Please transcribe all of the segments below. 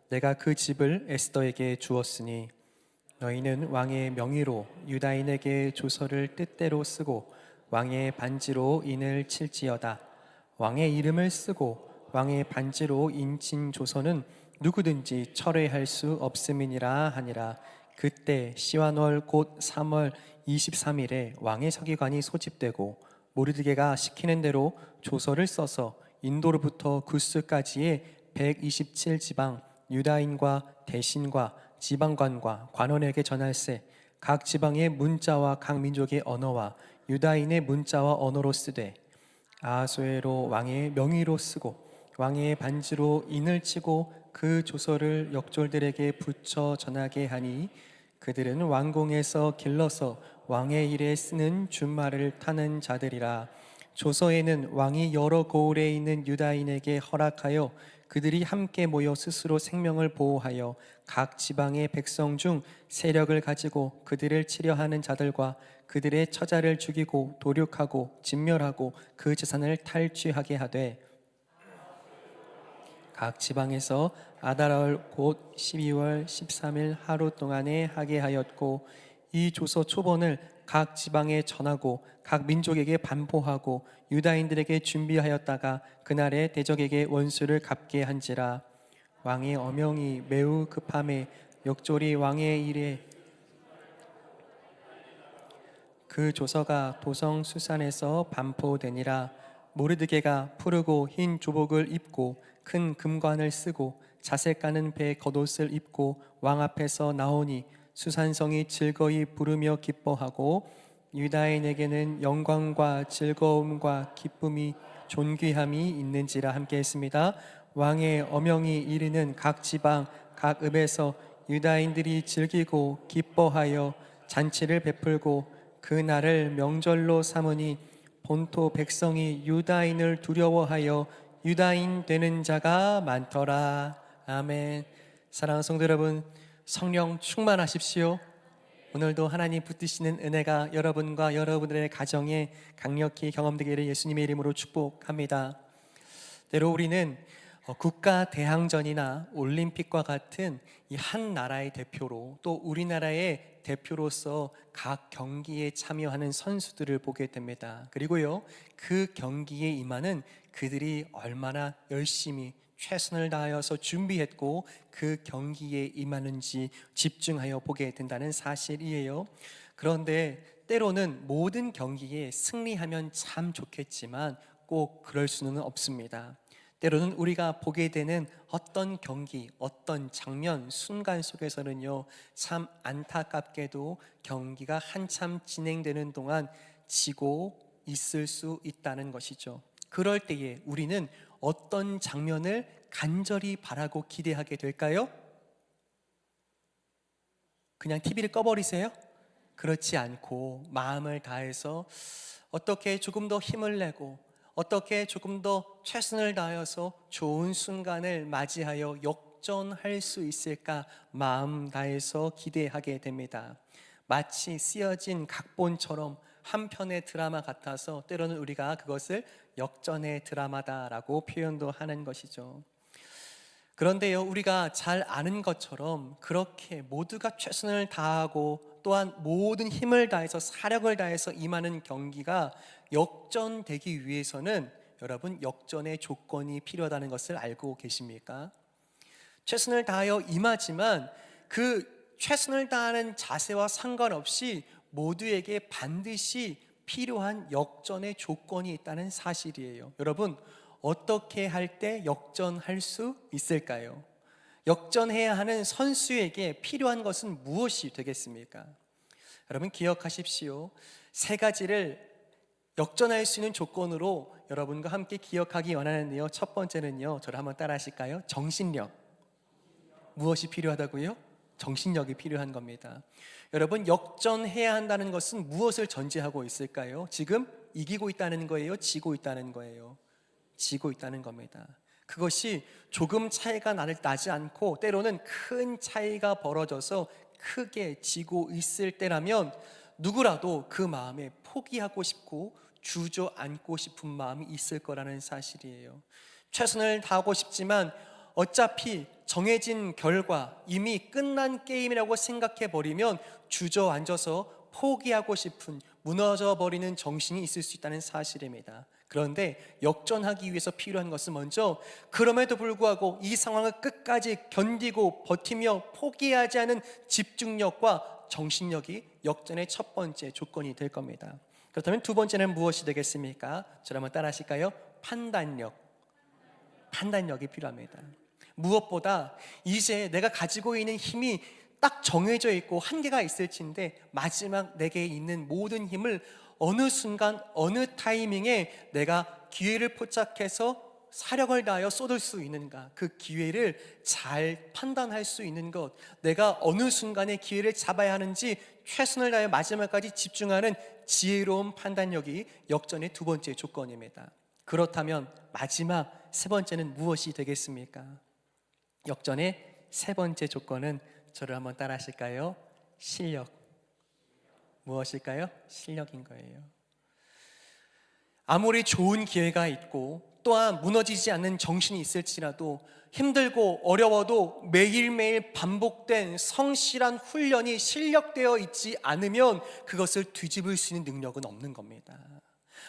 내가 그 집을 에스더에게 주었으니 너희는 왕의 명의로 유다인에게 조서를 뜻대로 쓰고 왕의 반지로 인을 칠지어다. 왕의 이름을 쓰고 왕의 반지로 인친 조서는 누구든지 철회할 수 없음이니라 하니라. 그때 시완월 곧 3월 23일에 왕의 서기관이 소집되고 모르드게가 시키는 대로 조서를 써서 인도로부터 구스까지의 127지방 유다인과 대신과 지방관과 관원에게 전할세. 각 지방의 문자와 각 민족의 언어와 유다인의 문자와 언어로 쓰되 아하수에로 왕의 명의로 쓰고 왕의 반지로 인을 치고 그 조서를 역졸들에게 붙여 전하게 하니 그들은 왕궁에서 길러서 왕의 일에 쓰는 준말을 타는 자들이라. 조서에는 왕이 여러 고을에 있는 유다인에게 허락하여 그들이 함께 모여 스스로 생명을 보호하여 각 지방의 백성 중 세력을 가지고 그들을 치려하는 자들과 그들의 처자를 죽이고 도륙하고 진멸하고 그 재산을 탈취하게 하되 각 지방에서 아달월 곧 12월 13일 하루 동안에 하게 하였고 이 조서 초본을 각 지방에 전하고 각 민족에게 반포하고 유다인들에게 준비하였다가 그날에 대적에게 원수를 갚게 한지라. 왕의 어명이 매우 급함에 역졸이 왕의 일에 그 조서가 도성 수산에서 반포되니라. 모르드게가 푸르고 흰 조복을 입고 큰 금관을 쓰고 자색 가는 배 겉옷을 입고 왕 앞에서 나오니 수산성이 즐거이 부르며 기뻐하고 유다인에게는 영광과 즐거움과 기쁨이 존귀함이 있는지라. 함께 했습니다. 왕의 어명이 이르는 각 지방 각 읍에서 유다인들이 즐기고 기뻐하여 잔치를 베풀고 그 날을 명절로 삼으니 본토 백성이 유다인을 두려워하여 유다인 되는 자가 많더라. 아멘. 사랑하는 성도 여러분, 성령 충만하십시오. 오늘도 하나님 붙드시는 은혜가 여러분과 여러분들의 가정에 강력히 경험되기를 예수님의 이름으로 축복합니다. 때로 우리는 국가 대항전이나 올림픽과 같은 이 한 나라의 대표로 또 우리나라의 대표로서 각 경기에 참여하는 선수들을 보게 됩니다. 그리고요, 그 경기에 임하는 그들이 얼마나 열심히 최선을 다하여서 준비했고 그 경기에 임하는지 집중하여 보게 된다는 사실이에요. 그런데 때로는 모든 경기에 승리하면 참 좋겠지만 꼭 그럴 수는 없습니다. 때로는 우리가 보게 되는 어떤 경기, 어떤 장면, 순간 속에서는요, 참 안타깝게도 경기가 한참 진행되는 동안 지고 있을 수 있다는 것이죠. 그럴 때에 우리는 어떤 장면을 간절히 바라고 기대하게 될까요? 그냥 TV를 꺼버리세요? 그렇지 않고 마음을 다해서 어떻게 조금 더 힘을 내고 어떻게 조금 더 최선을 다하여서 좋은 순간을 맞이하여 역전할 수 있을까 마음 다해서 기대하게 됩니다. 마치 쓰여진 각본처럼 한 편의 드라마 같아서 때로는 우리가 그것을 역전의 드라마다라고 표현도 하는 것이죠. 그런데요, 우리가 잘 아는 것처럼 그렇게 모두가 최선을 다하고 또한 모든 힘을 다해서 사력을 다해서 임하는 경기가 역전되기 위해서는 여러분, 역전의 조건이 필요하다는 것을 알고 계십니까? 최선을 다하여 임하지만 그 최선을 다하는 자세와 상관없이 모두에게 반드시 필요한 역전의 조건이 있다는 사실이에요. 여러분, 어떻게 할 때 역전할 수 있을까요? 역전해야 하는 선수에게 필요한 것은 무엇이 되겠습니까? 여러분, 기억하십시오. 세 가지를 역전할 수 있는 조건으로 여러분과 함께 기억하기 원하는데요, 첫 번째는요, 저를 한번 따라 하실까요? 정신력. 무엇이 필요하다고요? 정신력이 필요한 겁니다. 여러분, 역전해야 한다는 것은 무엇을 전제하고 있을까요? 지금 이기고 있다는 거예요? 지고 있다는 거예요? 지고 있다는 겁니다. 그것이 조금 차이가 나지 않고 때로는 큰 차이가 벌어져서 크게 지고 있을 때라면 누구라도 그 마음에 포기하고 싶고 주저앉고 싶은 마음이 있을 거라는 사실이에요. 최선을 다하고 싶지만 어차피 정해진 결과, 이미 끝난 게임이라고 생각해 버리면 주저앉아서 포기하고 싶은, 무너져 버리는 정신이 있을 수 있다는 사실입니다. 그런데 역전하기 위해서 필요한 것은 먼저 그럼에도 불구하고 이 상황을 끝까지 견디고 버티며 포기하지 않은 집중력과 정신력이 역전의 첫 번째 조건이 될 겁니다. 그렇다면 두 번째는 무엇이 되겠습니까? 저를 한번 따라 하실까요? 판단력이 필요합니다. 무엇보다 이제 내가 가지고 있는 힘이 딱 정해져 있고 한계가 있을진데 마지막 내게 있는 모든 힘을 어느 순간 어느 타이밍에 내가 기회를 포착해서 사력을 다하여 쏟을 수 있는가, 그 기회를 잘 판단할 수 있는 것, 내가 어느 순간에 기회를 잡아야 하는지 최선을 다해 마지막까지 집중하는 지혜로운 판단력이 역전의 두 번째 조건입니다. 그렇다면 마지막 세 번째는 무엇이 되겠습니까? 역전의 세 번째 조건은 저를 한번 따라 하실까요? 실력. 무엇일까요? 실력인 거예요. 아무리 좋은 기회가 있고 또한 무너지지 않는 정신이 있을지라도 힘들고 어려워도 매일매일 반복된 성실한 훈련이 실력되어 있지 않으면 그것을 뒤집을 수 있는 능력은 없는 겁니다.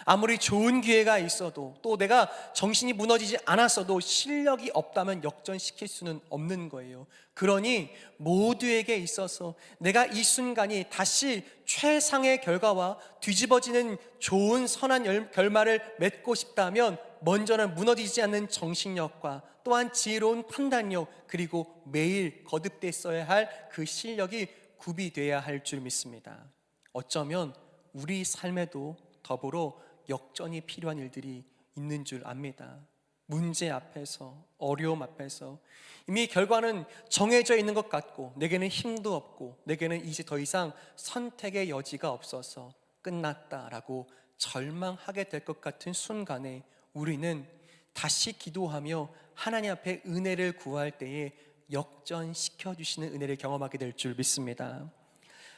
아무리 좋은 기회가 있어도 또 내가 정신이 무너지지 않았어도 실력이 없다면 역전시킬 수는 없는 거예요. 그러니 모두에게 있어서 내가 이 순간이 다시 최상의 결과와 뒤집어지는 좋은 선한 결말을 맺고 싶다면 먼저는 무너지지 않는 정신력과 또한 지혜로운 판단력, 그리고 매일 거듭돼 써야 할 그 실력이 구비돼야 할 줄 믿습니다. 어쩌면 우리 삶에도 더불어 역전이 필요한 일들이 있는 줄 압니다. 문제 앞에서, 어려움 앞에서 이미 결과는 정해져 있는 것 같고 내게는 힘도 없고 내게는 이제 더 이상 선택의 여지가 없어서 끝났다라고 절망하게 될 것 같은 순간에 우리는 다시 기도하며 하나님 앞에 은혜를 구할 때에 역전시켜 주시는 은혜를 경험하게 될 줄 믿습니다.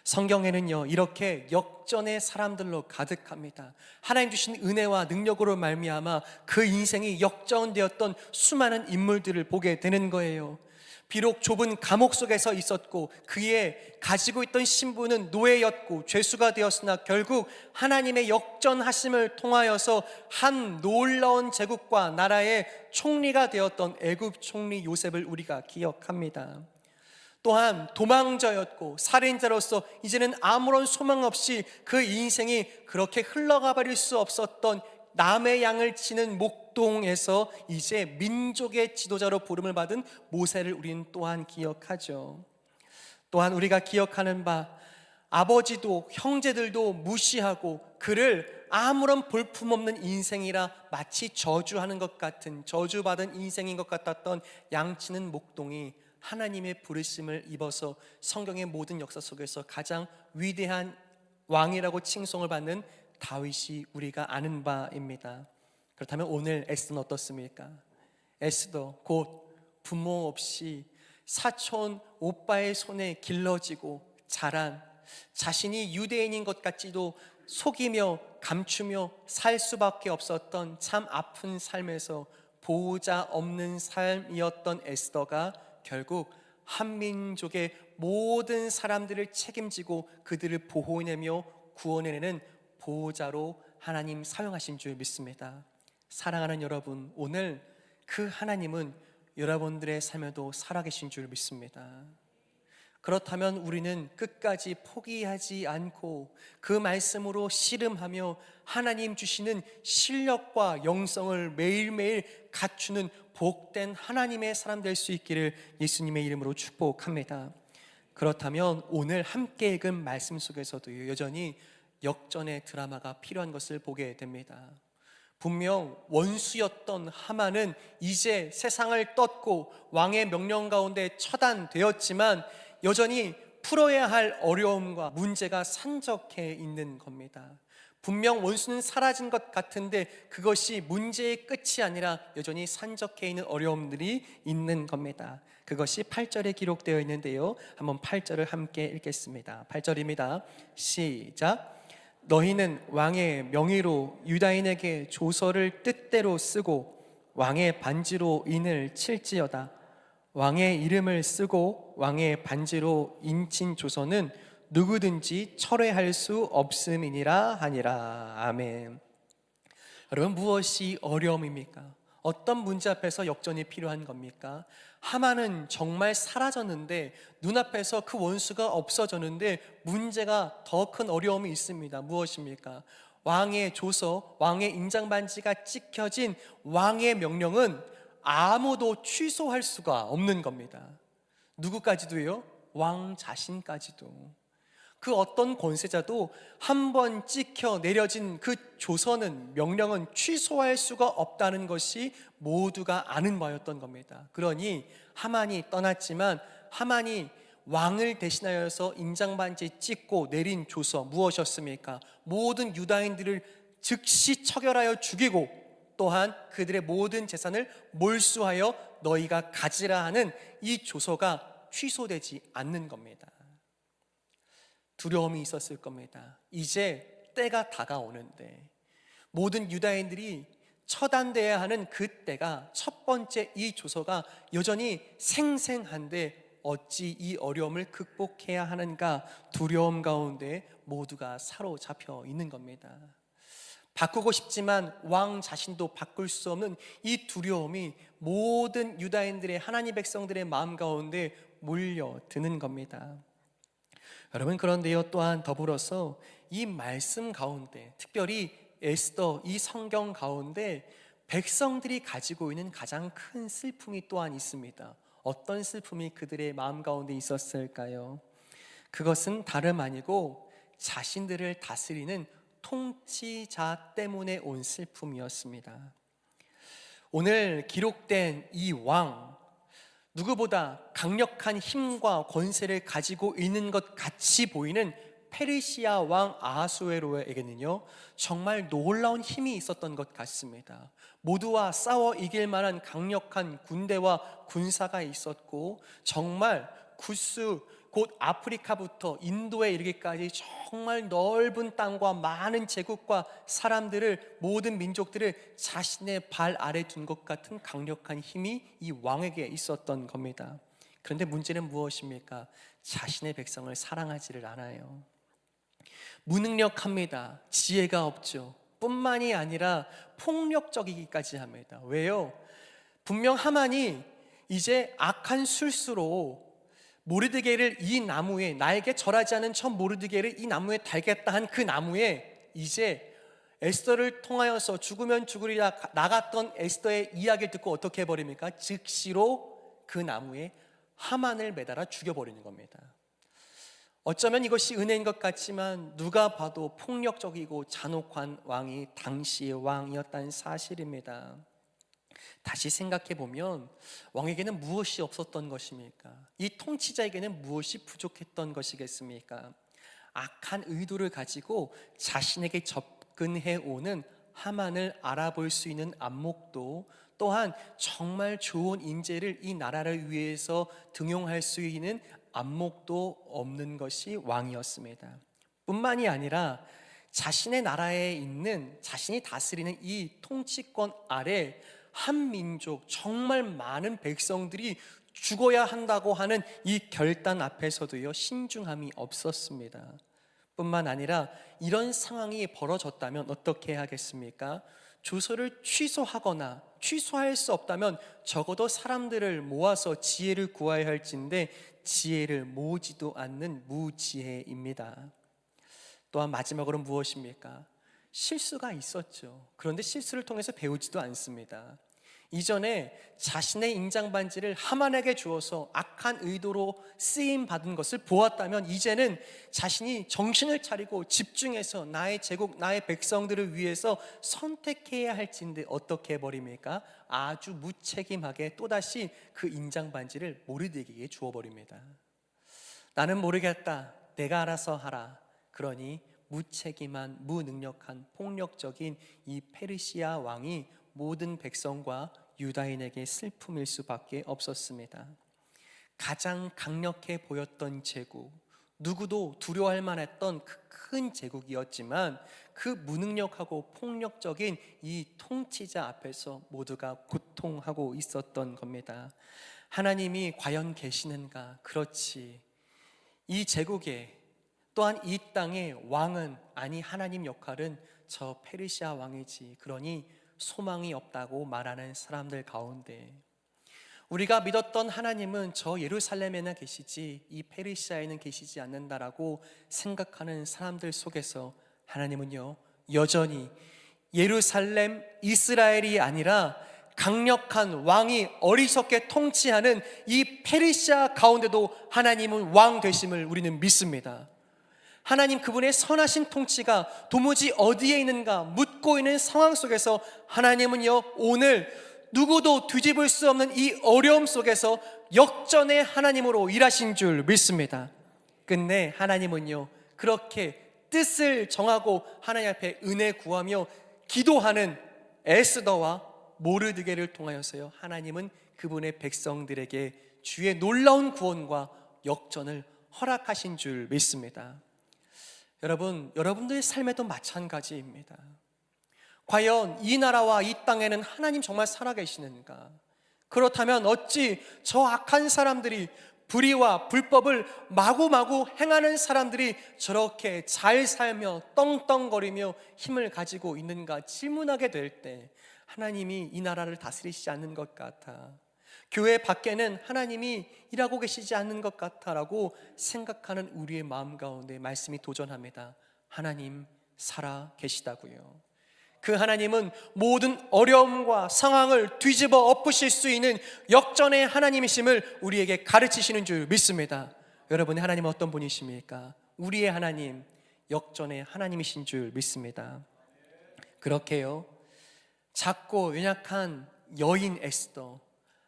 성경에는요, 이렇게 역전의 사람들로 가득합니다. 하나님 주신 은혜와 능력으로 말미암아 그 인생이 역전되었던 수많은 인물들을 보게 되는 거예요. 비록 좁은 감옥 속에서 있었고 그의 가지고 있던 신분은 노예였고 죄수가 되었으나 결국 하나님의 역전하심을 통하여서 한 놀라운 제국과 나라의 총리가 되었던 애굽 총리 요셉을 우리가 기억합니다. 또한 도망자였고 살인자로서 이제는 아무런 소망 없이 그 인생이 그렇게 흘러가 버릴 수 없었던 남의 양을 치는 목동에서 이제 민족의 지도자로 부름을 받은 모세를 우리는 또한 기억하죠. 또한 우리가 기억하는 바, 아버지도 형제들도 무시하고 그를 아무런 볼품없는 인생이라 마치 저주하는 것 같은, 저주받은 인생인 것 같았던 양치는 목동이 하나님의 부르심을 입어서 성경의 모든 역사 속에서 가장 위대한 왕이라고 칭송을 받는 다윗이 우리가 아는 바입니다. 그렇다면 오늘 에스더는 어떻습니까? 에스더 곧 부모 없이 사촌 오빠의 손에 길러지고 자란, 자신이 유대인인 것 같지도 속이며 감추며 살 수밖에 없었던 참 아픈 삶에서 보호자 없는 삶이었던 에스더가 결국 한민족의 모든 사람들을 책임지고 그들을 보호해내며 구원해내는 보호자로 하나님 사용하신 줄 믿습니다. 사랑하는 여러분, 오늘 그 하나님은 여러분들의 삶에도 살아계신 줄 믿습니다. 그렇다면 우리는 끝까지 포기하지 않고 그 말씀으로 씨름하며 하나님 주시는 실력과 영성을 매일매일 갖추는 복된 하나님의 사람 될 수 있기를 예수님의 이름으로 축복합니다. 그렇다면 오늘 함께 읽은 말씀 속에서도 여전히 역전의 드라마가 필요한 것을 보게 됩니다. 분명 원수였던 하만은 이제 세상을 떴고 왕의 명령 가운데 처단되었지만 여전히 풀어야 할 어려움과 문제가 산적해 있는 겁니다. 분명 원수는 사라진 것 같은데 그것이 문제의 끝이 아니라 여전히 산적해 있는 어려움들이 있는 겁니다. 그것이 8절에 기록되어 있는데요, 한번 8절을 함께 읽겠습니다. 8절입니다. 시작. 너희는 왕의 명의로 유다인에게 조서를 뜻대로 쓰고 왕의 반지로 인을 칠지어다. 왕의 이름을 쓰고 왕의 반지로 인친 조서는 누구든지 철회할 수 없음이니라 하니라. 아멘. 여러분, 무엇이 어려움입니까? 어떤 문제 앞에서 역전이 필요한 겁니까? 하만은 정말 사라졌는데, 눈앞에서 그 원수가 없어졌는데 문제가 더 큰 어려움이 있습니다. 무엇입니까? 왕의 조서, 왕의 인장반지가 찍혀진 왕의 명령은 아무도 취소할 수가 없는 겁니다. 누구까지도요? 왕 자신까지도. 그 어떤 권세자도 한 번 찍혀 내려진 그 조서는, 명령은 취소할 수가 없다는 것이 모두가 아는 바였던 겁니다. 그러니 하만이 떠났지만, 하만이 왕을 대신하여서 인장반지 찍고 내린 조서 무엇이었습니까? 모든 유다인들을 즉시 처결하여 죽이고, 또한 그들의 모든 재산을 몰수하여 너희가 가지라 하는 이 조서가 취소되지 않는 겁니다. 두려움이 있었을 겁니다. 이제 때가 다가오는데, 모든 유다인들이 처단돼야 하는 그 때가, 첫 번째 이 조서가 여전히 생생한데 어찌 이 어려움을 극복해야 하는가, 두려움 가운데 모두가 사로잡혀 있는 겁니다. 바꾸고 싶지만 왕 자신도 바꿀 수 없는 이 두려움이 모든 유다인들의, 하나님 백성들의 마음 가운데 몰려드는 겁니다. 여러분, 그런데요, 또한 더불어서 이 말씀 가운데, 특별히 에스더 이 성경 가운데 백성들이 가지고 있는 가장 큰 슬픔이 또한 있습니다. 어떤 슬픔이 그들의 마음 가운데 있었을까요? 그것은 다름 아니고 자신들을 다스리는 통치자 때문에 온 슬픔이었습니다. 오늘 기록된 이 왕, 누구보다 강력한 힘과 권세를 가지고 있는 것 같이 보이는 페르시아 왕 아하수에로에게는요, 정말 놀라운 힘이 있었던 것 같습니다. 모두와 싸워 이길 만한 강력한 군대와 군사가 있었고, 정말 구스, 곧 아프리카부터 인도에 이르기까지 정말 넓은 땅과 많은 제국과 사람들을, 모든 민족들을 자신의 발 아래 둔 것 같은 강력한 힘이 이 왕에게 있었던 겁니다. 그런데 문제는 무엇입니까? 자신의 백성을 사랑하지를 않아요. 무능력합니다. 지혜가 없죠. 뿐만이 아니라 폭력적이기까지 합니다. 왜요? 분명 하만이 이제 악한 술수로 모르드게를 이 나무에, 나에게 절하지 않은 첫 모르드게를 이 나무에 달겠다 한 그 나무에, 이제 에스더를 통하여서 죽으면 죽으리라 나갔던 에스더의 이야기를 듣고 어떻게 해버립니까? 즉시로 그 나무에 하만을 매달아 죽여버리는 겁니다. 어쩌면 이것이 은혜인 것 같지만 누가 봐도 폭력적이고 잔혹한 왕이 당시의 왕이었다는 사실입니다. 다시 생각해 보면 왕에게는 무엇이 없었던 것입니까? 이 통치자에게는 무엇이 부족했던 것이겠습니까? 악한 의도를 가지고 자신에게 접근해 오는 하만을 알아볼 수 있는 안목도, 또한 정말 좋은 인재를 이 나라를 위해서 등용할 수 있는 안목도 없는 것이 왕이었습니다. 뿐만이 아니라 자신의 나라에 있는, 자신이 다스리는 이 통치권 아래 한 민족, 정말 많은 백성들이 죽어야 한다고 하는 이 결단 앞에서도요, 신중함이 없었습니다. 뿐만 아니라 이런 상황이 벌어졌다면 어떻게 하겠습니까? 조서를 취소하거나, 취소할 수 없다면 적어도 사람들을 모아서 지혜를 구해야 할진데 지혜를 모으지도 않는 무지혜입니다. 또한 마지막으로 무엇입니까? 실수가 있었죠. 그런데 실수를 통해서 배우지도 않습니다. 이전에 자신의 인장반지를 하만에게 주어서 악한 의도로 쓰임 받은 것을 보았다면, 이제는 자신이 정신을 차리고 집중해서 나의 제국, 나의 백성들을 위해서 선택해야 할진데 어떻게 해버립니까? 아주 무책임하게 또다시 그 인장반지를 모르드게에게 주어버립니다. 나는 모르겠다, 내가 알아서 하라. 그러니 무책임한, 무능력한, 폭력적인 이 페르시아 왕이 모든 백성과 유다인에게 슬픔일 수밖에 없었습니다. 가장 강력해 보였던 제국, 누구도 두려워할 만했던 그 큰 제국이었지만 그 무능력하고 폭력적인 이 통치자 앞에서 모두가 고통하고 있었던 겁니다. 하나님이 과연 계시는가? 그렇지. 이 제국에 또한 이 땅의 왕은, 아니 하나님 역할은 저 페르시아 왕이지, 그러니 소망이 없다고 말하는 사람들 가운데 우리가 믿었던 하나님은 저 예루살렘에나 계시지 이 페르시아에는 계시지 않는다라고 생각하는 사람들 속에서 하나님은요, 여전히 예루살렘 이스라엘이 아니라 강력한 왕이 어리석게 통치하는 이 페르시아 가운데도 하나님은 왕 되심을 우리는 믿습니다. 하나님 그분의 선하신 통치가 도무지 어디에 있는가 묻고 있는 상황 속에서 하나님은요, 오늘 누구도 뒤집을 수 없는 이 어려움 속에서 역전의 하나님으로 일하신 줄 믿습니다. 끝내 하나님은요, 그렇게 뜻을 정하고 하나님 앞에 은혜 구하며 기도하는 에스더와 모르드게를 통하여서요, 하나님은 그분의 백성들에게 주의 놀라운 구원과 역전을 허락하신 줄 믿습니다. 여러분, 여러분들의 삶에도 마찬가지입니다. 과연 이 나라와 이 땅에는 하나님 정말 살아계시는가? 그렇다면 어찌 저 악한 사람들이, 불의와 불법을 마구마구 행하는 사람들이 저렇게 잘 살며 떵떵거리며 힘을 가지고 있는가 질문하게 될 때 하나님이 이 나라를 다스리시지 않는 것 같아, 교회 밖에는 하나님이 일하고 계시지 않는 것 같아라고 생각하는 우리의 마음 가운데 말씀이 도전합니다. 하나님 살아 계시다고요. 그 하나님은 모든 어려움과 상황을 뒤집어 엎으실 수 있는 역전의 하나님이심을 우리에게 가르치시는 줄 믿습니다. 여러분의 하나님은 어떤 분이십니까? 우리의 하나님, 역전의 하나님이신 줄 믿습니다. 그렇게요, 작고 연약한 여인 에스더,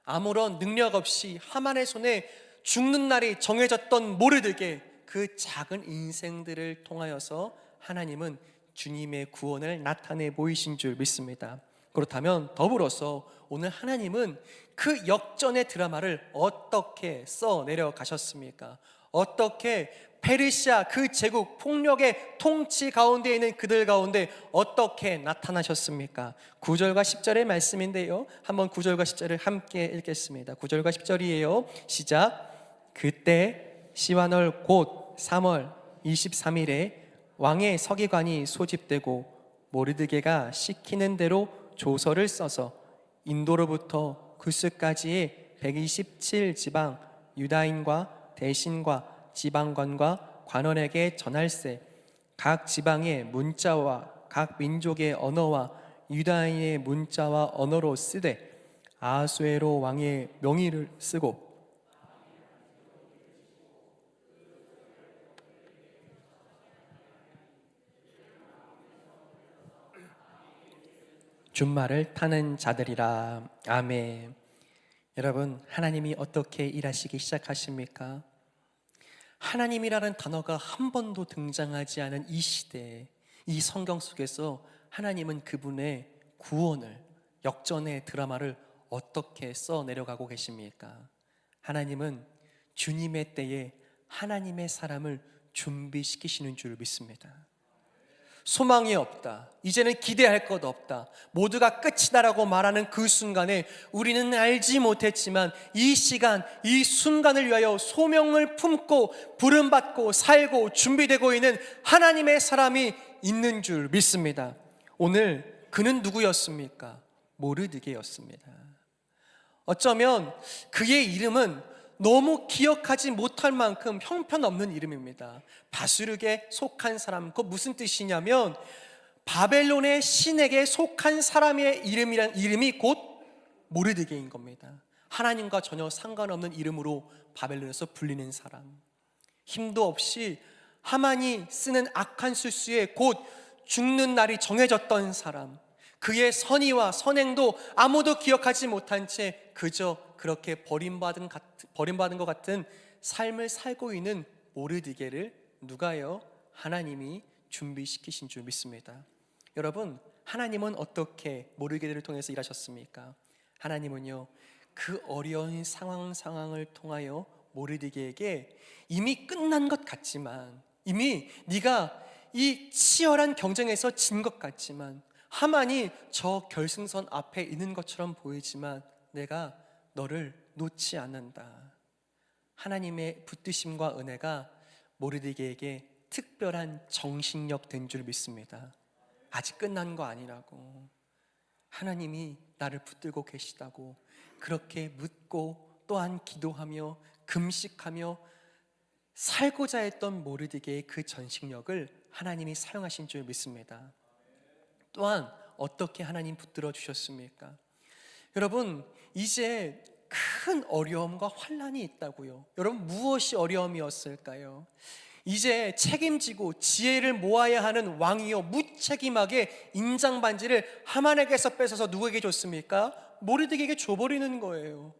아무런 능력 없이 하만의 손에 죽는 날이 정해졌던 모르드게, 그 작은 인생들을 통하여서 하나님은 주님의 구원을 나타내 보이신 줄 믿습니다. 그렇다면 더불어서 오늘 하나님은 그 역전의 드라마를 어떻게 써내려 가셨습니까? 어떻게 페르시아 그 제국 폭력의 통치 가운데 있는 그들 가운데 어떻게 나타나셨습니까? 9절과 10절의 말씀인데요, 한번 9절과 10절을 함께 읽겠습니다. 9절과 10절이에요. 시작. 그때 시완월 곧 3월 23일에 왕의 서기관이 소집되고 모르드게가 시키는 대로 조서를 써서 인도로부터 구스까지의 127지방 유다인과 대신과 지방관과 관원에게 전할세, 각 지방의 문자와 각 민족의 언어와 유다인의 문자와 언어로 쓰되 아하수에로 왕의 명의를 쓰고 준말을 타는 자들이라. 아멘. 여러분, 하나님이 어떻게 일하시기 시작하십니까? 하나님이라는 단어가 한 번도 등장하지 않은 이 시대에, 이 성경 속에서 하나님은 그분의 구원을, 역전의 드라마를 어떻게 써내려가고 계십니까? 하나님은 주님의 때에 하나님의 사람을 준비시키시는 줄 믿습니다. 소망이 없다, 이제는 기대할 것 없다, 모두가 끝이다라고 말하는 그 순간에 우리는 알지 못했지만 이 시간, 이 순간을 위하여 소명을 품고 부름받고 살고 준비되고 있는 하나님의 사람이 있는 줄 믿습니다. 오늘 그는 누구였습니까? 모르드게였습니다. 어쩌면 그의 이름은 너무 기억하지 못할 만큼 형편없는 이름입니다. 바수르에 속한 사람, 그 무슨 뜻이냐면 바벨론의 신에게 속한 사람의 이름이 곧 모르드게인 겁니다. 하나님과 전혀 상관없는 이름으로 바벨론에서 불리는 사람, 힘도 없이 하만이 쓰는 악한 술수에 곧 죽는 날이 정해졌던 사람, 그의 선의와 선행도 아무도 기억하지 못한 채 그저 그렇게 버림받은 것 같은 삶을 살고 있는 모르드게를 누가요? 하나님이 준비시키신 줄 믿습니다. 여러분, 하나님은 어떻게 모르드게를 통해서 일하셨습니까? 하나님은요, 그 어려운 상황을 통하여 모르드게에게 이미 끝난 것 같지만, 이미 네가 이 치열한 경쟁에서 진 것 같지만, 하만이 저 결승선 앞에 있는 것처럼 보이지만 내가 너를 놓지 않는다. 하나님의 붙드심과 은혜가 모르드게에게 특별한 정신력 된 줄 믿습니다. 아직 끝난 거 아니라고, 하나님이 나를 붙들고 계시다고 그렇게 묻고 또한 기도하며 금식하며 살고자 했던 모르드게의 그 전식력을 하나님이 사용하신 줄 믿습니다. 또한 어떻게 하나님 붙들어 주셨습니까? 여러분, 이제 큰 어려움과 환난이 있다고요. 여러분, 무엇이 어려움이었을까요? 이제 책임지고 지혜를 모아야 하는 왕이요, 무책임하게 인장반지를 하만에게서 뺏어서 누구에게 줬습니까? 모르드게에게 줘버리는 거예요.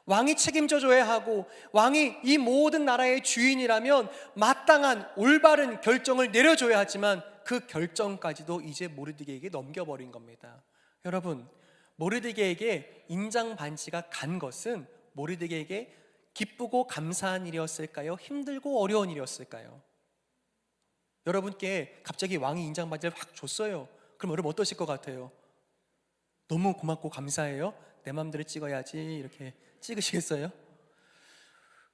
왕이 책임져 줘야 하고 왕이 이 모든 나라의 주인이라면 마땅한 올바른 결정을 내려줘야 하지만 그 결정까지도 이제 모르드게에게 넘겨버린 겁니다. 여러분, 모르드게에게 인장 반지가 간 것은 모르드게에게 기쁘고 감사한 일이었을까요? 힘들고 어려운 일이었을까요? 여러분께 갑자기 왕이 인장 반지를 확 줬어요. 그럼 여러분 어떠실 것 같아요? 너무 고맙고 감사해요? 내 맘대로 찍어야지 이렇게 찍으시겠어요?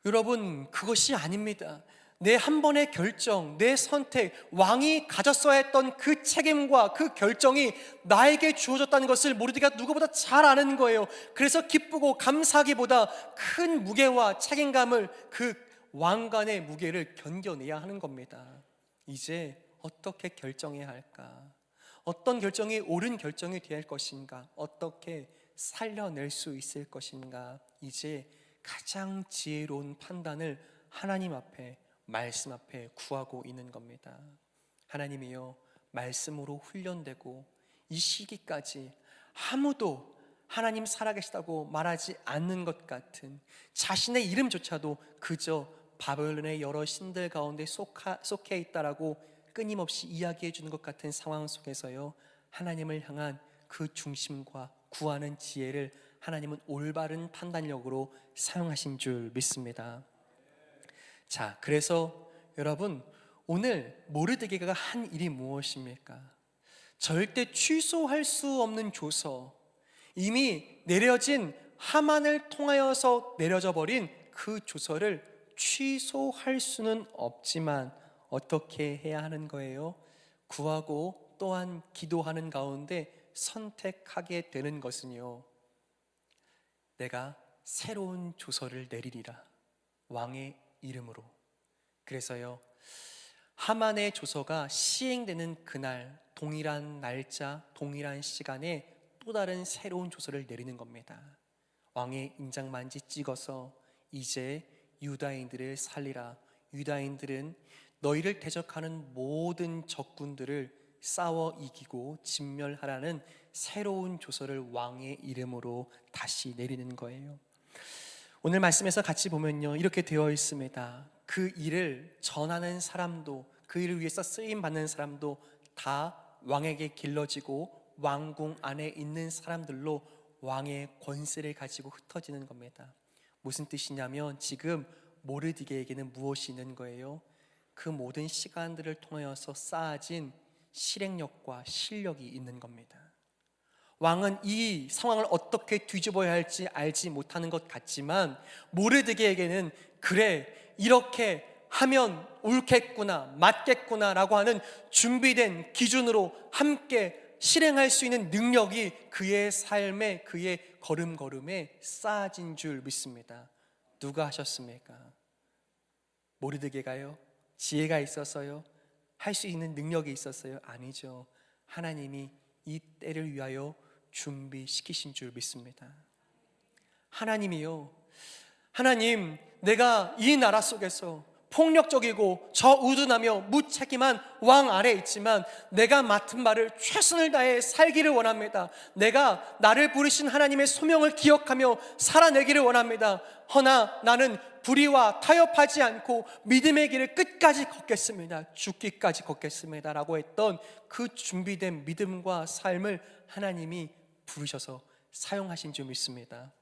여러분, 그것이 아닙니다. 내 한 번의 결정, 내 선택, 왕이 가졌어야 했던 그 책임과 그 결정이 나에게 주어졌다는 것을 모르드게가 누구보다 잘 아는 거예요. 그래서 기쁘고 감사하기보다 큰 무게와 책임감을, 그 왕관의 무게를 견뎌내야 하는 겁니다. 이제 어떻게 결정해야 할까? 어떤 결정이 옳은 결정이 될 것인가? 어떻게 살려낼 수 있을 것인가? 이제 가장 지혜로운 판단을 하나님 앞에, 말씀 앞에 구하고 있는 겁니다. 하나님이여, 말씀으로 훈련되고 이 시기까지 아무도 하나님 살아계시다고 말하지 않는 것 같은, 자신의 이름조차도 그저 바벨론의 여러 신들 가운데 속해 있다라고 끊임없이 이야기해 주는 것 같은 상황 속에서요, 하나님을 향한 그 중심과 구하는 지혜를 하나님은 올바른 판단력으로 사용하신 줄 믿습니다. 자, 그래서 여러분, 오늘 모르드게가 한 일이 무엇입니까? 절대 취소할 수 없는 조서, 이미 내려진, 하만을 통하여서 내려져 버린 그 조서를 취소할 수는 없지만 어떻게 해야 하는 거예요? 구하고 또한 기도하는 가운데 선택하게 되는 것은요, 내가 새로운 조서를 내리리라, 왕의 이름으로. 그래서요, 하만의 조서가 시행되는 그날, 동일한 날짜, 동일한 시간에 또 다른 새로운 조서를 내리는 겁니다. 왕의 인장만지 찍어서 이제 유다인들을 살리라. 유다인들은 너희를 대적하는 모든 적군들을 싸워 이기고 진멸하라는 새로운 조서를 왕의 이름으로 다시 내리는 거예요. 오늘 말씀에서 같이 보면요, 이렇게 되어 있습니다. 그 일을 전하는 사람도, 그 일을 위해서 쓰임 받는 사람도 다 왕에게 길러지고 왕궁 안에 있는 사람들로 왕의 권세를 가지고 흩어지는 겁니다. 무슨 뜻이냐면 지금 모르드게에게는 무엇이 있는 거예요? 그 모든 시간들을 통하여서 쌓아진 실행력과 실력이 있는 겁니다. 왕은 이 상황을 어떻게 뒤집어야 할지 알지 못하는 것 같지만 모르드게에게는 그래, 이렇게 하면 옳겠구나, 맞겠구나 라고 하는 준비된 기준으로 함께 실행할 수 있는 능력이 그의 삶에, 그의 걸음걸음에 쌓아진 줄 믿습니다. 누가 하셨습니까? 모르드게가요? 지혜가 있어서요? 할 수 있는 능력이 있었어요? 아니죠. 하나님이 이 때를 위하여 준비시키신 줄 믿습니다. 하나님이요, 하나님, 내가 이 나라 속에서 폭력적이고 저우둔하며 무책임한 왕 아래 있지만 내가 맡은 바를 최선을 다해 살기를 원합니다. 내가 나를 부르신 하나님의 소명을 기억하며 살아내기를 원합니다. 허나 나는 불의와 타협하지 않고 믿음의 길을 끝까지 걷겠습니다. 죽기까지 걷겠습니다 라고 했던 그 준비된 믿음과 삶을 하나님이 부르셔서 사용하신 줄 믿습니다.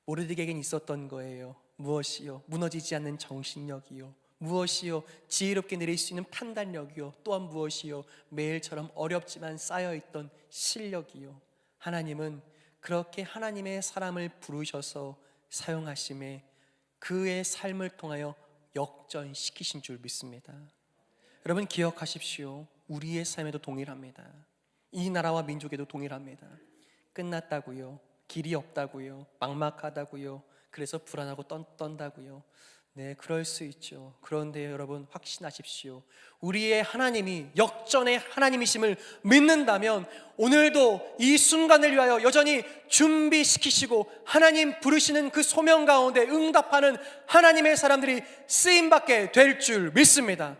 모르드게에겐 있었던 거예요. 무엇이요? 무너지지 않는 정신력이요. 무엇이요? 지혜롭게 내릴 수 있는 판단력이요. 또한 무엇이요? 매일처럼 어렵지만 쌓여있던 실력이요. 하나님은 그렇게 하나님의 사람을 부르셔서 사용하심에 그의 삶을 통하여 역전시키신 줄 믿습니다. 여러분 기억하십시오. 우리의 삶에도 동일합니다. 이 나라와 민족에도 동일합니다. 끝났다고요, 길이 없다고요, 막막하다고요, 그래서 불안하고 떤다고요. 네, 그럴 수 있죠. 그런데 여러분 확신하십시오. 우리의 하나님이 역전의 하나님이심을 믿는다면 오늘도 이 순간을 위하여 여전히 준비시키시고 하나님 부르시는 그 소명 가운데 응답하는 하나님의 사람들이 쓰임받게 될 줄 믿습니다.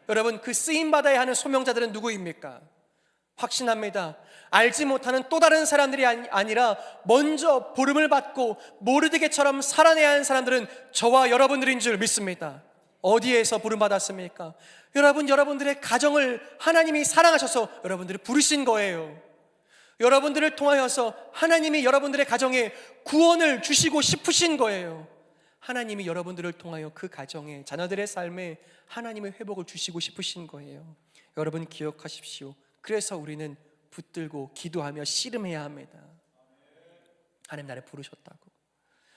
여러분 그 쓰임받아야 하는 소명자들은 누구입니까? 확신합니다. 알지 못하는 또 다른 사람들이 아니라 먼저 부름을 받고 모르드게처럼 살아내야 하는 사람들은 저와 여러분들인 줄 믿습니다. 어디에서 부름받았습니까? 여러분들의 가정을 하나님이 사랑하셔서 여러분들을 부르신 거예요. 여러분들을 통하여서 하나님이 여러분들의 가정에 구원을 주시고 싶으신 거예요. 하나님이 여러분들을 통하여 그 가정에, 자녀들의 삶에 하나님의 회복을 주시고 싶으신 거예요. 여러분 기억하십시오. 그래서 우리는 붙들고 기도하며 씨름해야 합니다. 하나님 나를 부르셨다고.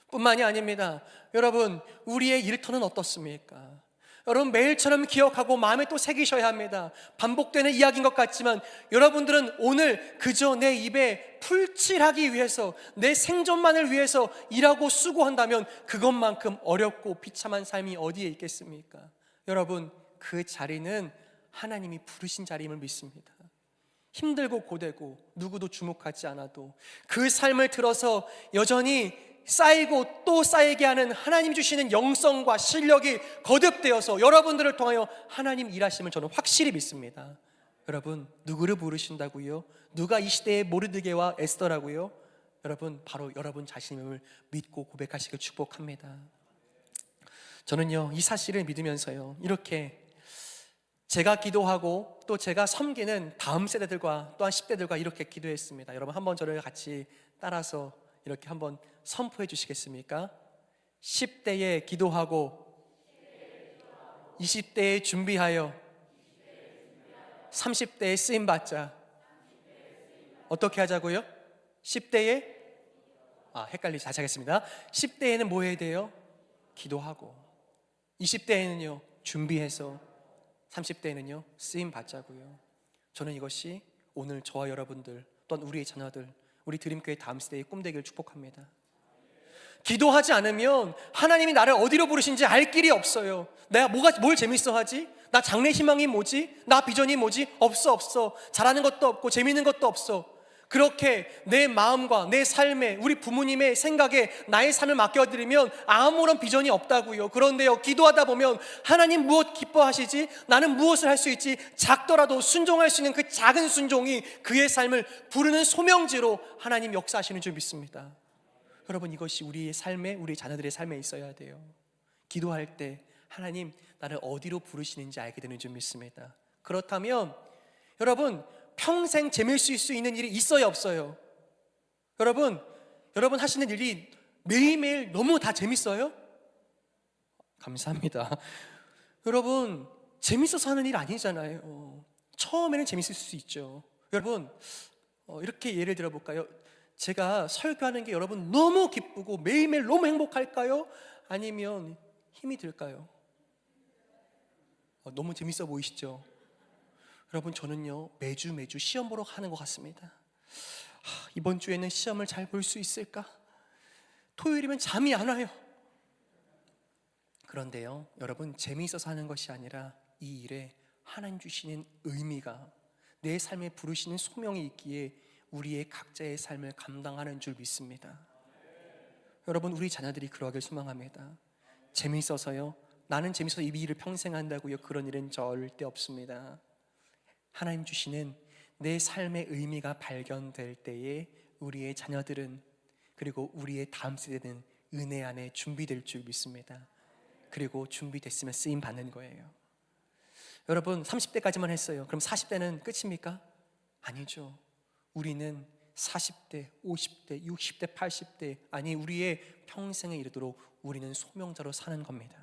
뿐만이 아닙니다. 여러분 우리의 일터는 어떻습니까? 여러분 매일처럼 기억하고 마음에 또 새기셔야 합니다. 반복되는 이야기인 것 같지만 여러분들은 오늘 그저 내 입에 풀칠하기 위해서, 내 생존만을 위해서 일하고 수고한다면 그것만큼 어렵고 비참한 삶이 어디에 있겠습니까? 여러분 그 자리는 하나님이 부르신 자리임을 믿습니다. 힘들고 고되고 누구도 주목하지 않아도 그 삶을 들어서 여전히 쌓이고 또 쌓이게 하는 하나님 주시는 영성과 실력이 거듭되어서 여러분들을 통하여 하나님 일하심을 저는 확실히 믿습니다. 여러분 누구를 부르신다고요? 누가 이 시대의 모르드게와 에스더라고요? 여러분 바로 여러분 자신임을 믿고 고백하시길 축복합니다. 저는요 이 사실을 믿으면서요 이렇게 제가 기도하고 또 제가 섬기는 다음 세대들과 또한 10대들과 이렇게 기도했습니다. 여러분 한번 저를 같이 따라서 이렇게 한번 선포해 주시겠습니까? 10대에 기도하고 20대에 준비하여 30대에 쓰임받자. 어떻게 하자고요? 10대에 헷갈리지, 다시 하겠습니다. 10대에는 뭐 해야 돼요? 기도하고 20대에는요 준비해서 30대에는요 쓰임 받자고요. 저는 이것이 오늘 저와 여러분들 또한 우리의 자녀들, 우리 드림교회 다음 세대의 꿈되기를 축복합니다. 기도하지 않으면 하나님이 나를 어디로 부르신지 알 길이 없어요. 내가 뭘 재밌어 하지? 나 장래희망이 뭐지? 나 비전이 뭐지? 없어. 잘하는 것도 없고 재밌는 것도 없어. 그렇게 내 마음과 내 삶에, 우리 부모님의 생각에 나의 삶을 맡겨드리면 아무런 비전이 없다고요. 그런데요 기도하다 보면 하나님 무엇 기뻐하시지? 나는 무엇을 할 수 있지? 작더라도 순종할 수 있는 그 작은 순종이 그의 삶을 부르는 소명지로 하나님 역사하시는 줄 믿습니다. 여러분 이것이 우리의 삶에, 우리 자녀들의 삶에 있어야 돼요. 기도할 때 하나님 나를 어디로 부르시는지 알게 되는 줄 믿습니다. 그렇다면 여러분 평생 재미있을 수 있는 일이 있어요 없어요? 여러분 하시는 일이 매일매일 너무 다 재밌어요? 감사합니다. 여러분 재밌어서 하는 일 아니잖아요. 처음에는 재밌을 수 있죠. 여러분 이렇게 예를 들어 볼까요? 제가 설교하는 게 여러분 너무 기쁘고 매일매일 너무 행복할까요? 아니면 힘이 들까요? 너무 재밌어 보이시죠? 여러분 저는요 매주 시험 보러 가는 것 같습니다. 이번 주에는 시험을 잘 볼 수 있을까? 토요일이면 잠이 안 와요. 그런데요 여러분 재미있어서 하는 것이 아니라 이 일에 하나님 주시는 의미가, 내 삶에 부르시는 소명이 있기에 우리의 각자의 삶을 감당하는 줄 믿습니다. 여러분 우리 자녀들이 그러하길 소망합니다. 재미있어서요? 나는 재미있어서 이 일을 평생 한다고요? 그런 일은 절대 없습니다. 하나님 주시는 내 삶의 의미가 발견될 때에 우리의 자녀들은, 그리고 우리의 다음 세대는 은혜 안에 준비될 줄 믿습니다. 그리고 준비됐으면 쓰임 받는 거예요. 여러분 30대까지만 했어요. 그럼 40대는 끝입니까? 아니죠. 우리는 40대, 50대, 60대, 80대, 아니 우리의 평생에 이르도록 우리는 소명자로 사는 겁니다.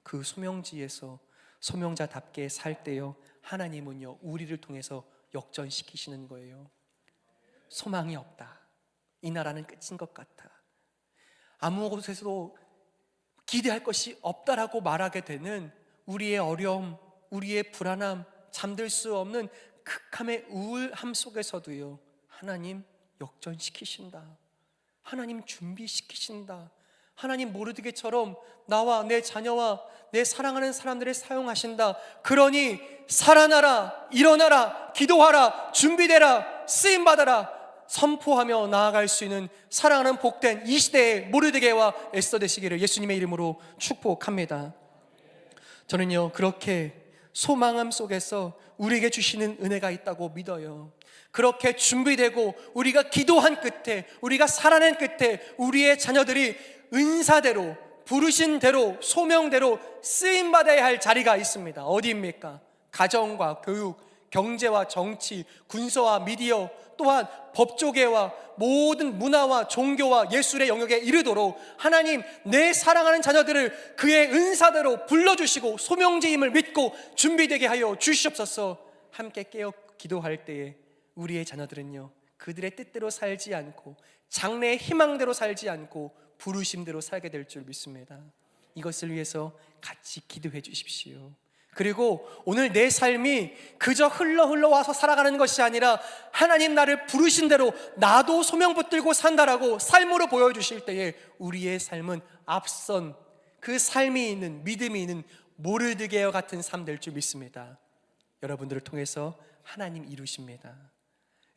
그 소명지에서 소명자답게 살 때요 하나님은요 우리를 통해서 역전시키시는 거예요. 소망이 없다, 이 나라는 끝인 것 같아, 아무 곳에서도 기대할 것이 없다라고 말하게 되는 우리의 어려움, 우리의 불안함, 잠들 수 없는 극함의 우울함 속에서도요, 하나님 역전시키신다. 하나님 준비시키신다. 하나님 모르드게처럼 나와 내 자녀와 내 사랑하는 사람들을 사용하신다. 그러니 살아나라, 일어나라, 기도하라, 준비되라, 쓰임받아라 선포하며 나아갈 수 있는 사랑하는 복된 이 시대의 모르드게와 에스더 되시기를 예수님의 이름으로 축복합니다. 저는요, 그렇게 소망함 속에서 우리에게 주시는 은혜가 있다고 믿어요. 그렇게 준비되고 우리가 기도한 끝에, 우리가 살아낸 끝에 우리의 자녀들이 은사대로, 부르신 대로, 소명대로 쓰임받아야 할 자리가 있습니다. 어디입니까? 가정과 교육, 경제와 정치, 군사와 미디어, 또한 법조계와 모든 문화와 종교와 예술의 영역에 이르도록 하나님 내 사랑하는 자녀들을 그의 은사대로 불러주시고 소명제임을 믿고 준비되게 하여 주시옵소서. 함께 깨어 기도할 때에 우리의 자녀들은요, 그들의 뜻대로 살지 않고 장래의 희망대로 살지 않고 부르심대로 살게 될 줄 믿습니다. 이것을 위해서 같이 기도해 주십시오. 그리고 오늘 내 삶이 그저 흘러와서 살아가는 것이 아니라 하나님 나를 부르신 대로 나도 소명 붙들고 산다라고 삶으로 보여주실 때에 우리의 삶은 앞선 그 삶이 있는, 믿음이 있는 모르드게와 같은 삶 될 줄 믿습니다. 여러분들을 통해서 하나님 이루십니다.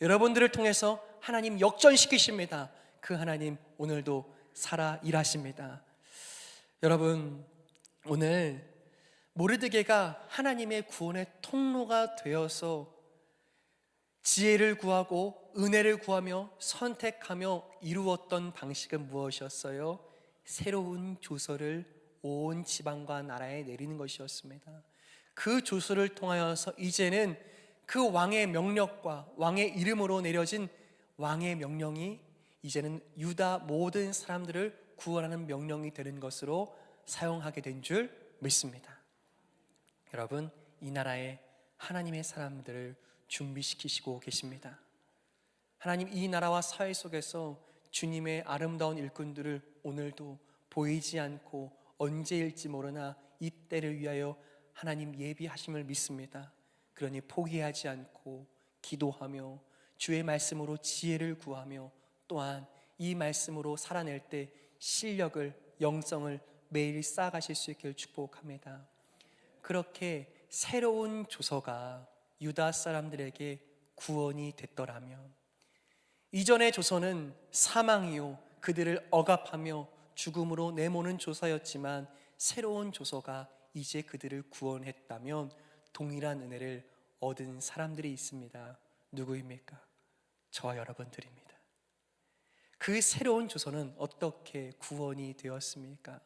여러분들을 통해서 하나님 역전시키십니다. 그 하나님 오늘도 살아 일하십니다. 여러분, 오늘 모르드게가 하나님의 구원의 통로가 되어서 지혜를 구하고 은혜를 구하며 선택하며 이루었던 방식은 무엇이었어요? 새로운 조서를 온 지방과 나라에 내리는 것이었습니다. 그 조서를 통하여서 이제는 그 왕의 명령과 왕의 이름으로 내려진 왕의 명령이 이제는 유다 모든 사람들을 구원하는 명령이 되는 것으로 사용하게 된 줄 믿습니다. 여러분, 이 나라에 하나님의 사람들을 준비시키시고 계십니다. 하나님 이 나라와 사회 속에서 주님의 아름다운 일꾼들을 오늘도 보이지 않고 언제일지 모르나 이 때를 위하여 하나님 예비하심을 믿습니다. 그러니 포기하지 않고 기도하며 주의 말씀으로 지혜를 구하며 또한 이 말씀으로 살아낼 때 실력을, 영성을 매일 쌓아가실 수 있기를 축복합니다. 그렇게 새로운 조서가 유다 사람들에게 구원이 됐더라면, 이전의 조서는 사망이요 그들을 억압하며 죽음으로 내모는 조서였지만 새로운 조서가 이제 그들을 구원했다면 동일한 은혜를 얻은 사람들이 있습니다. 누구입니까? 저와 여러분들입니다. 그 새로운 조서는 어떻게 구원이 되었습니까?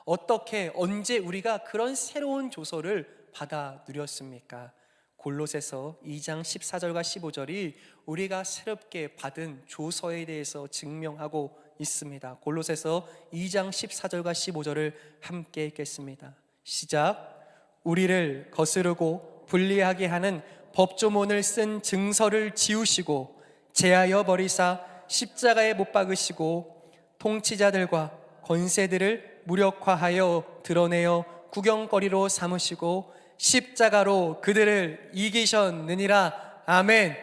어떻게, 언제 우리가 그런 새로운 조서를 받아 누렸습니까? 골로새서 2장 14절과 15절이 우리가 새롭게 받은 조서에 대해서 증명하고 있습니다. 골로새서 2장 14절과 15절을 함께 읽겠습니다. 시작. 우리를 거스르고 불리하게 하는 법조문을 쓴 증서를 지우시고 제하여 버리사 십자가에 못 박으시고 통치자들과 권세들을 무력화하여 드러내어 구경거리로 삼으시고 십자가로 그들을 이기셨느니라. 아멘.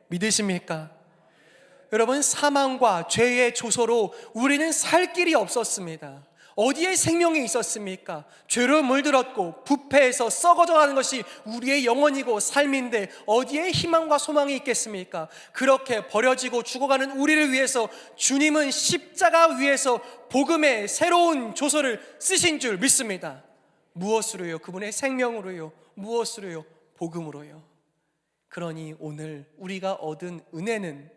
믿으십니까? 여러분, 사망과 죄의 조서로 우리는 살 길이 없었습니다. 어디에 생명이 있었습니까? 죄로 물들었고 부패해서 썩어져 가는 것이 우리의 영혼이고 삶인데 어디에 희망과 소망이 있겠습니까? 그렇게 버려지고 죽어가는 우리를 위해서 주님은 십자가 위에서 복음의 새로운 조서를 쓰신 줄 믿습니다. 무엇으로요? 그분의 생명으로요? 무엇으로요? 복음으로요. 그러니 오늘 우리가 얻은 은혜는,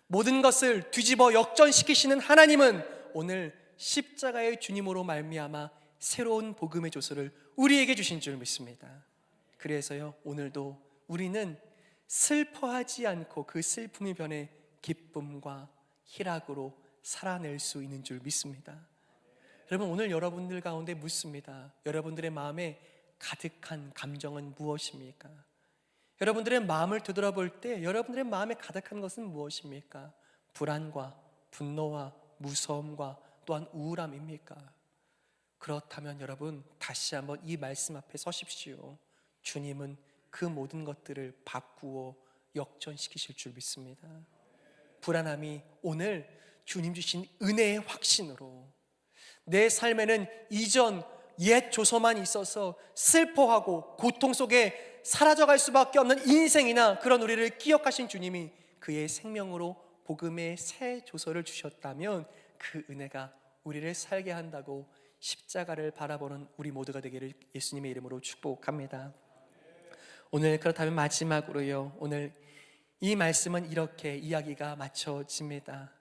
모든 것을 뒤집어 역전시키시는 하나님은 오늘 십자가의 주님으로 말미암아 새로운 복음의 조서를 우리에게 주신 줄 믿습니다. 그래서요, 오늘도 우리는 슬퍼하지 않고 그 슬픔이 변해 기쁨과 희락으로 살아낼 수 있는 줄 믿습니다. 여러분, 오늘 여러분들 가운데 묻습니다. 여러분들의 마음에 가득한 감정은 무엇입니까? 여러분들의 마음을 되돌아볼 때 여러분들의 마음에 가득한 것은 무엇입니까? 불안과 분노와 무서움과 또한 우울함입니까? 그렇다면 여러분 다시 한번 이 말씀 앞에 서십시오. 주님은 그 모든 것들을 바꾸어 역전시키실 줄 믿습니다. 불안함이 오늘 주님 주신 은혜의 확신으로 내 삶에는 이전 옛 조서만 있어서 슬퍼하고 고통 속에 사라져갈 수밖에 없는 인생이나 그런 우리를 기억하신 주님이 그의 생명으로 복음의 새 조서를 주셨다면 그 은혜가 우리를 살게 한다고 십자가를 바라보는 우리 모두가 되기를 예수님의 이름으로 축복합니다. 오늘 그렇다면 마지막으로요, 오늘 이 말씀은 이렇게 이야기가 마쳐집니다.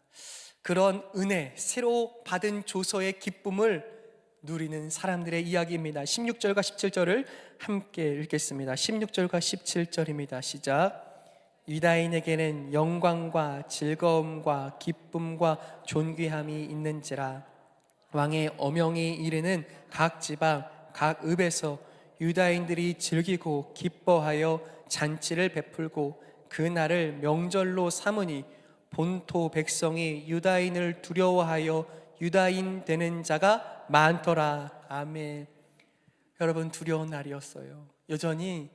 그런 은혜, 새로 받은 조서의 기쁨을 누리는 사람들의 이야기입니다. 16절과 17절을 함께 읽겠습니다. 16절과 17절입니다. 시작. 유다인에게는 영광과 즐거움과 기쁨과 존귀함이 있는지라. 왕의 어명이 이르는 각 지방 각 읍에서 유다인들이 즐기고 기뻐하여 잔치를 베풀고 그 날을 명절로 삼으니 본토 백성이 유다인을 두려워하여 유다인 되는 자가 많더라. 아멘. 여러분, 두려운 날이었어요. 여전히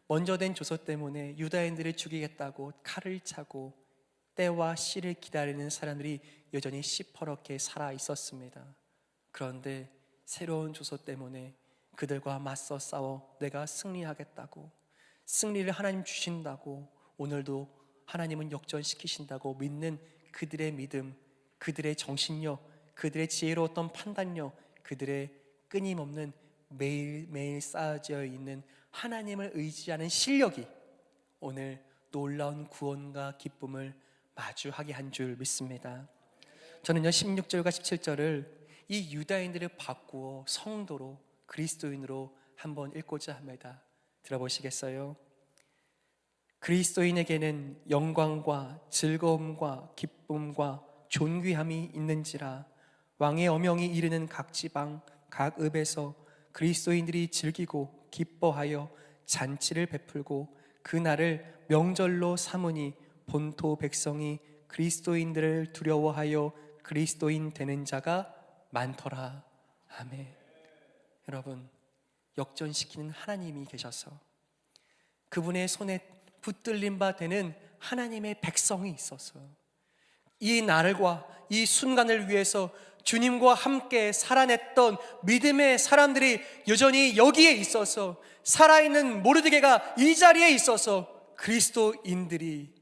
먼저 된 조서 때문에 유다인들을 죽이겠다고 칼을 차고 때와 시를 기다리는 사람들이 여전히 시퍼렇게 살아 있었습니다. 그런데 새로운 조서 때문에 그들과 맞서 싸워 내가 승리하겠다고, 승리를 하나님 주신다고, 오늘도 하나님은 역전시키신다고 믿는 그들의 믿음, 그들의 정신력, 그들의 지혜로웠던 판단력, 그들의 끊임없는 매일매일 쌓여져 있는 하나님을 의지하는 실력이 오늘 놀라운 구원과 기쁨을 마주하게 한 줄 믿습니다. 저는요 16절과 17절을 이 유다인들을 바꾸어 성도로 그리스도인으로 한번 읽고자 합니다. 들어보시겠어요? 그리스도인에게는 영광과 즐거움과 기쁨과 존귀함이 있는지라. 왕의 어명이 이르는 각 지방 각 읍에서 그리스도인들이 즐기고 기뻐하여 잔치를 베풀고 그 날을 명절로 삼으니 본토 백성이 그리스도인들을 두려워하여 그리스도인 되는 자가 많더라. 아멘. 여러분, 역전시키는 하나님이 계셔서 그분의 손에 붙들린 바 되는 하나님의 백성이 있어서 이 날과 이 순간을 위해서 주님과 함께 살아냈던 믿음의 사람들이 여전히 여기에 있어서, 살아있는 모르드게가 이 자리에 있어서 그리스도인들이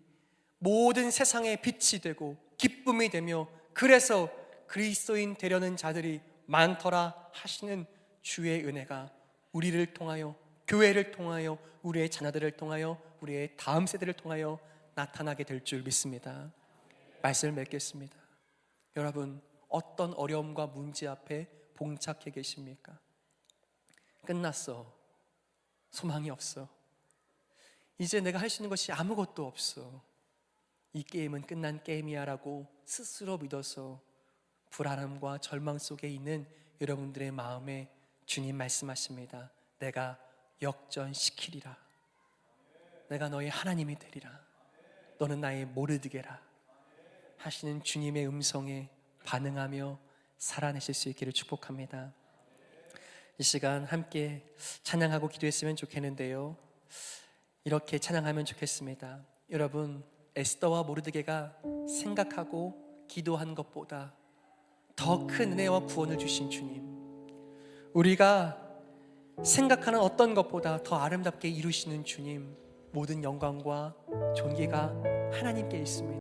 모든 세상의 빛이 되고 기쁨이 되며, 그래서 그리스도인 되려는 자들이 많더라 하시는 주의 은혜가 우리를 통하여, 교회를 통하여, 우리의 자녀들을 통하여, 우리의 다음 세대를 통하여 나타나게 될 줄 믿습니다. 말씀을 맺겠습니다. 여러분, 어떤 어려움과 문제 앞에 봉착해 계십니까? 끝났어. 소망이 없어. 이제 내가 할 수 있는 것이 아무것도 없어. 이 게임은 끝난 게임이야 라고 스스로 믿어서 불안함과 절망 속에 있는 여러분들의 마음에 주님 말씀하십니다. 내가 역전시키리라. 내가 너의 하나님이 되리라. 너는 나의 모르드게라 하시는 주님의 음성에 반응하며 살아내실 수 있기를 축복합니다. 이 시간 함께 찬양하고 기도했으면 좋겠는데요, 이렇게 찬양하면 좋겠습니다. 여러분, 에스더와 모르드게가 생각하고 기도한 것보다 더 큰 은혜와 구원을 주신 주님, 우리가 생각하는 어떤 것보다 더 아름답게 이루시는 주님, 모든 영광과 존귀가 하나님께 있습니다.